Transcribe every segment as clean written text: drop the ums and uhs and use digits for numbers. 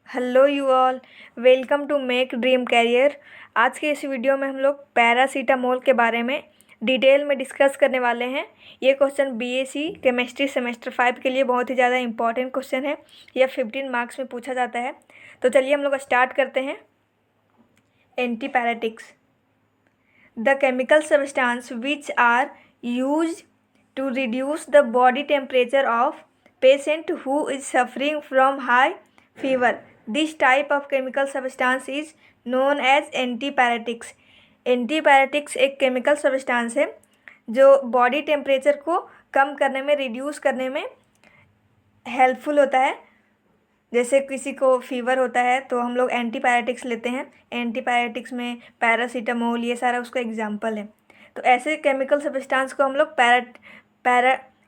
Hello you all, welcome to make dream career. आज के इस वीडियो में हम लोग पैरासीटामोल के बारे में डिटेल में डिस्कस करने वाले हैं। ये क्वेश्चन बीएससी केमिस्ट्री सेमेस्टर 5 के लिए बहुत ही ज़्यादा इंपॉर्टेंट क्वेश्चन है। यह 15 मार्क्स में पूछा जाता है। तो चलिए हम लोग स्टार्ट करते हैं। Antipyretics, the chemical substance which are used to reduce the body temperature of patient who is suffering from high fever. This type of chemical substance is known as antipyretics. Antipyretics एक chemical substance है जो body temperature को कम करने में, reduce करने में helpful होता है। जैसे किसी को फीवर होता है तो हम लोग एंटीपायरेटिक्स लेते हैं। एंटीपायरेटिक्स में पैरासीटामोल, ये सारा उसका एग्जाम्पल है। तो ऐसे केमिकल सब्सटेंस को हम लोग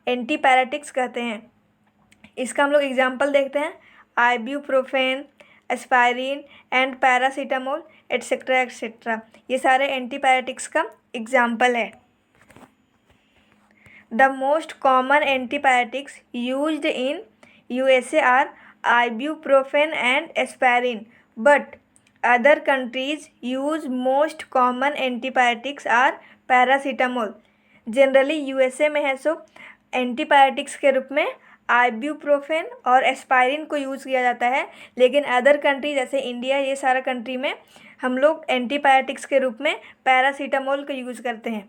एंटीपैरेटिक्स कहते हैं। इसका हम लोग एग्जाम्पल देखते हैं। Ibuprofen, aspirin and paracetamol etcetera etcetera, ये सारे एंटीपैरेटिक्स का एग्जाम्पल है। The most common antipyretics used in USA are ibuprofen and aspirin, but other countries use most common antibiotics are paracetamol. Generally USA में है सो antibiotics के रूप में आइब्यूप्रोफेन और एस्पायरिन को यूज़ किया जाता है। लेकिन अदर कंट्री जैसे इंडिया, ये सारा कंट्री में हम लोग एंटीबायोटिक्स के रूप में पैरासीटामोल का यूज़ करते हैं।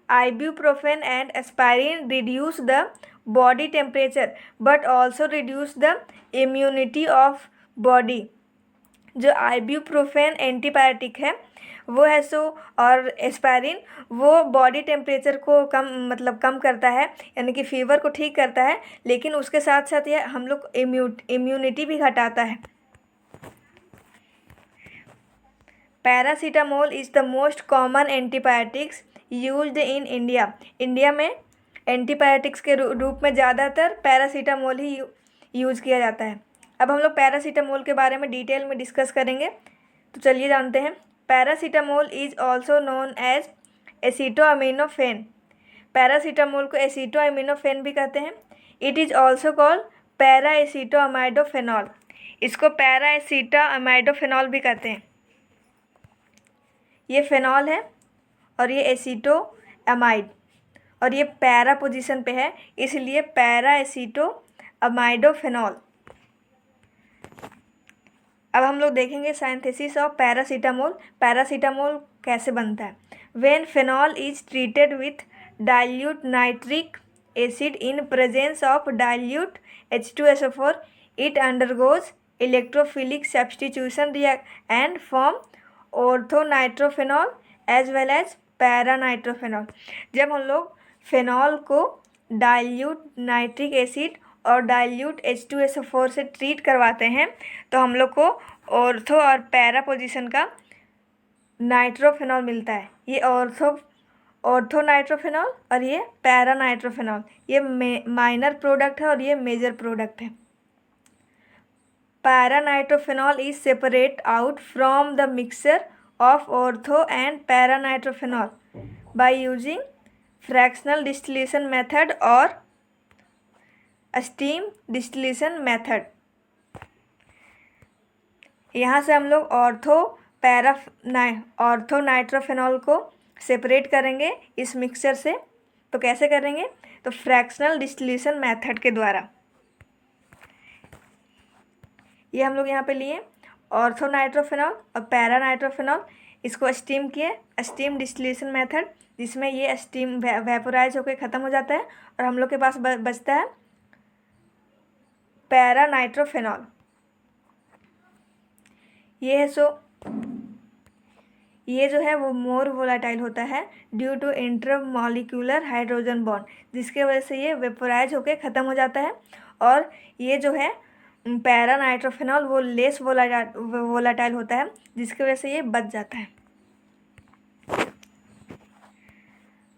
Ibuprofen and aspirin reduce the body temperature but also reduce the immunity of body. जो आइब्यूप्रोफेन एंटीबायोटिक है वो है सो, और एस्पायरिन वो बॉडी टेम्परेचर को कम करता है, यानी कि फीवर को ठीक करता है। लेकिन उसके साथ साथ ये हम लोग इम्यूनिटी भी घटाता है। Paracetamol is the most common antibiotics used in India. India में एंटीबायोटिक्स के रूप में ज़्यादातर पैरासीटामोल ही यूज़ किया जाता है। अब हम लोग पैरासीटामोल के बारे में डिटेल में डिस्कस करेंगे। तो चलिए जानते हैं। Paracetamol is also known as acetaminophen. Paracetamol को एसीटोअमीनोफेन भी कहते हैं। It is also called paraacetamidophenol. इसको पैराएसीटोअमाइडोफेनॉल भी कहते हैं। ये फेनॉल है और ये एसीटोअमाइड, और ये पैरा पोजीशन पे है, इसलिए पैराएसीटोअमाइडोफेनॉल। अब हम लोग देखेंगे सिंथेसिस ऑफ पैरासीटामोल। पैरासीटामोल कैसे बनता है। When phenol is treated with dilute nitric acid in presence of dilute H2SO4, it undergoes electrophilic substitution react and form orthonitrophenol as well as paranitrophenol. जब हम लोग फेनॉल को डाइल्यूट नाइट्रिक एसिड और dilute H2SO4 से treat करवाते हैं तो हम लोग को ऑर्थो और पैरा पोजीशन का नाइट्रोफेनॉल मिलता है। ये ऑर्थोनाइट्रोफेनॉल और ये पैरानाइट्रोफेनॉल, ये माइनर प्रोडक्ट है और ये मेजर प्रोडक्ट है। Paranitrophenol is separate out from the mixture of ortho and paranitrophenol by using fractional distillation method or steam distillation method. यहाँ से हम लोग ऑर्थोनाइट्रोफेनॉल को सेपरेट करेंगे इस मिक्सचर से। तो कैसे करेंगे, तो फ्रैक्शनल डिस्टिलेशन मेथड के द्वारा। ये हम लोग यहाँ पे लिए ऑर्थोनाइट्रोफेनॉल और पैरानाइट्रोफेनॉल, इसको स्टीम किए, स्टीम डिस्टिलेशन मेथड, जिसमें ये स्टीम वेपोराइज होकर ख़त्म हो जाता है और हम लोग के पास बचता है पैरानाइट्रोफेनॉल। ये है सो, ये जो है वो मोर वोलाटाइल होता है due to intermolecular hydrogen bond, जिसके वजह से ये वेपोराइज होकर ख़त्म हो जाता है। और ये जो है पैरानाइट्रोफेनॉल वो लेस वोलाटाइल होता है, जिसकी वजह से ये बच जाता है।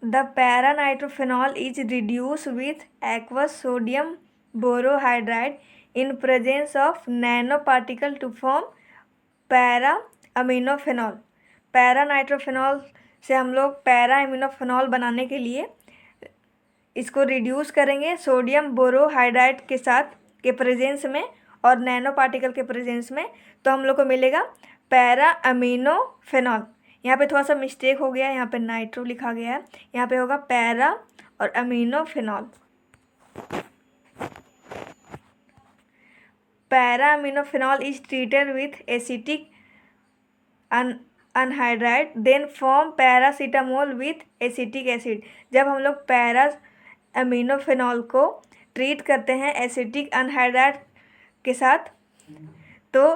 The paranitrophenol is reduce with aqueous sodium borohydride in presence of nano particle to form para aminophenol. Paranitrophenol से हम लोग पैरा अमीनोफेनॉल बनाने के लिए इसको रिड्यूस करेंगे सोडियम बोरोहाइड्राइड के साथ के प्रेजेंस में, और नैनो पार्टिकल के प्रेजेंस में, तो हम लोग को मिलेगा पैरा अमीनोफेनॉल। यहाँ पे थोड़ा सा मिस्टेक हो गया है, यहाँ पे नाइट्रो लिखा गया है, यहाँ पे होगा पैरा और aminophenol. Para aminophenol is treated with acetic anhydride then form paracetamol with acetic acid. जब हम लोग पैरा अमीनोफेनॉल को ट्रीट करते हैं एसिटिक अनहाइड्राइड के साथ, तो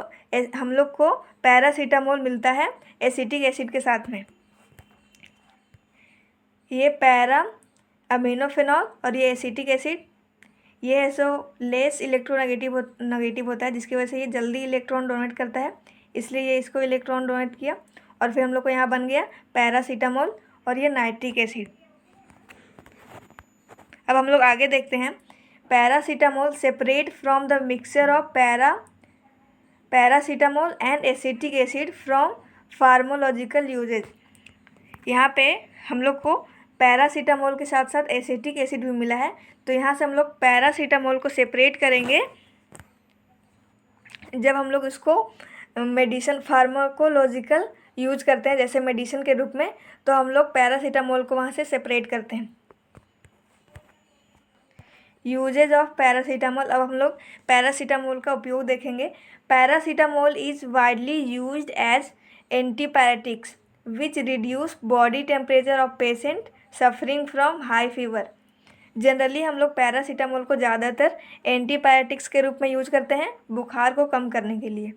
हम लोग को पैरासीटामोल मिलता है एसिटिक एसिड के साथ में। ये पैरा अमीनोफेनॉल और ये एसिटिक एसिड, ये है सो लेस नेगेटिव होता है, जिसकी वजह से ये जल्दी इलेक्ट्रॉन डोनेट करता है, इसलिए ये इसको इलेक्ट्रॉन डोनेट किया और फिर हम लोग को यहाँ बन गया पैरासीटामोल और ये नाइट्रिक एसिड। अब हम लोग आगे देखते हैं। Paracetamol separate from the mixture of paracetamol and acetic acid from pharmacological uses. यहाँ पे हम लोग को पैरासीटामोल के साथ साथ एसिटिक एसिड भी मिला है, तो यहाँ से हम लोग पैरासीटामोल को सेपरेट करेंगे। जब हम लोग इसको मेडिसिन फार्माकोलॉजिकल यूज करते हैं जैसे मेडिसिन के रूप में, तो हम लोग पैरासीटामोल को वहाँ से सेपरेट करते हैं। Usages of paracetamol. अब हम लोग पैरासीटामोल का उपयोग देखेंगे। Paracetamol is widely used as antipyretics which reduce body temperature of patient suffering from high fever. Generally हम लोग पैरासीटामोल को ज़्यादातर एंटीपायरेटिक्स के रूप में यूज करते हैं बुखार को कम करने के लिए।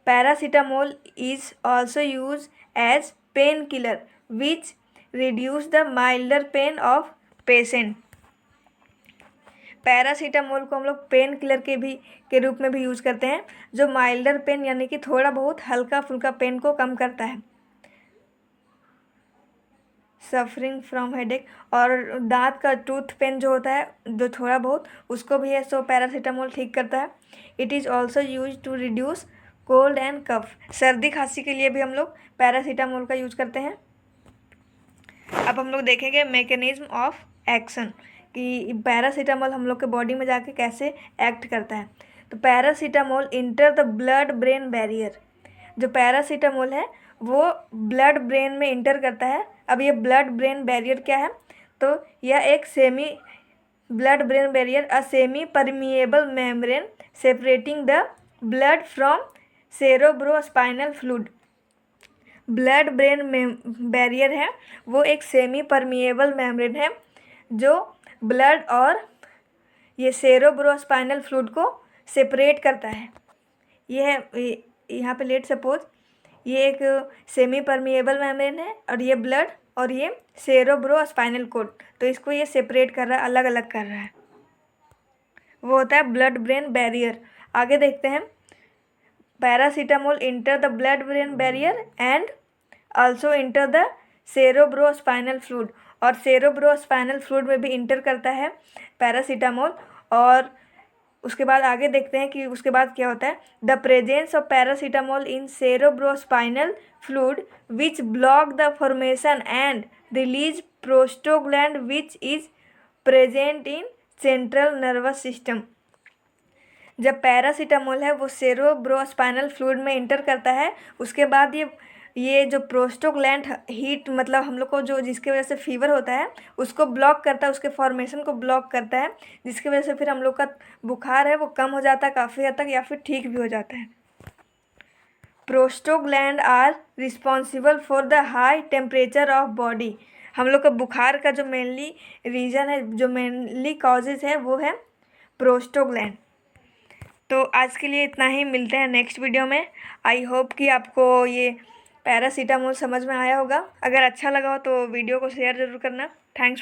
Paracetamol is also use as pain killer which reduce the milder pain of patient. Paracetamol को हम लोग पेन किलर के रूप में भी यूज करते हैं, जो माइल्डर पेन यानी कि थोड़ा बहुत हल्का फुल्का पेन को कम करता है, सफरिंग फ्रॉम हेडेक। और दांत का टूथ पेन जो होता है जो थोड़ा बहुत, उसको भी है सो पैरासीटामोल ठीक करता है। It is also use to reduce cold and cough. सर्दी खांसी के लिए भी हम लोग पैरासीटामोल का यूज करते हैं। अब हम लोग देखेंगे मैकेनिज्म ऑफ एक्शन कि पैरासीटामोल हम लोग के बॉडी में जाके कैसे एक्ट करता है। तो paracetamol enter the blood brain barrier. जो पैरासीटामोल है वो ब्लड ब्रेन में इंटर करता है। अब ये ब्लड ब्रेन बैरियर क्या है, तो यह एक blood brain barrier a semi permeable membrane separating the blood from cerebrospinal fluid. Blood brain barrier है वो एक सेमी परमिएबल मेम्ब्रेन है जो ब्लड और ये सेरेब्रोस्पाइनल फ्लूइड को सेपरेट करता है। ये है यहाँ पे लेट सपोज ये एक सेमी परमिएबल मेम्ब्रेन है और ये ब्लड और ये सेरेब्रोस्पाइनल कोड, तो इसको ये सेपरेट कर रहा है, अलग अलग कर रहा है, वो होता है ब्लड ब्रेन बैरियर। आगे देखते हैं। Paracetamol enter the blood brain barrier and also enter the cerebrospinal fluid, और सेरेब्रोस्पाइनल फ्लूइड में भी इंटर करता है पैरासीटामोल। और उसके बाद आगे देखते हैं कि उसके बाद क्या होता है। The presence of paracetamol in cerebrospinal fluid which block the formation and release prostaglandin which is present in central nervous system. जब पैरासीटामोल है वो सेरेब्रोस्पाइनल फ्लूइड में इंटर करता है, उसके बाद ये जो प्रोस्टोग्लैंड हीट मतलब हम लोग को जो जिसकी वजह से फीवर होता है उसको ब्लॉक करता है, उसके फॉर्मेशन को ब्लॉक करता है, जिसकी वजह से फिर हम लोग का बुखार है वो कम हो जाता है काफ़ी हद तक या फिर ठीक भी हो जाता है। Prostaglandin are responsible for the high temperature of body. हम लोग का बुखार का जो मेनली रीज़न है, जो मेनली कॉजेज़ है वो है प्रोस्टोग्लैंड। तो आज के लिए इतना ही, मिलते हैं नेक्स्ट वीडियो में। आई होप कि आपको ये पैरासीटामोल समझ में आया होगा। अगर अच्छा लगा हो तो वीडियो को शेयर ज़रूर करना। थैंक्स।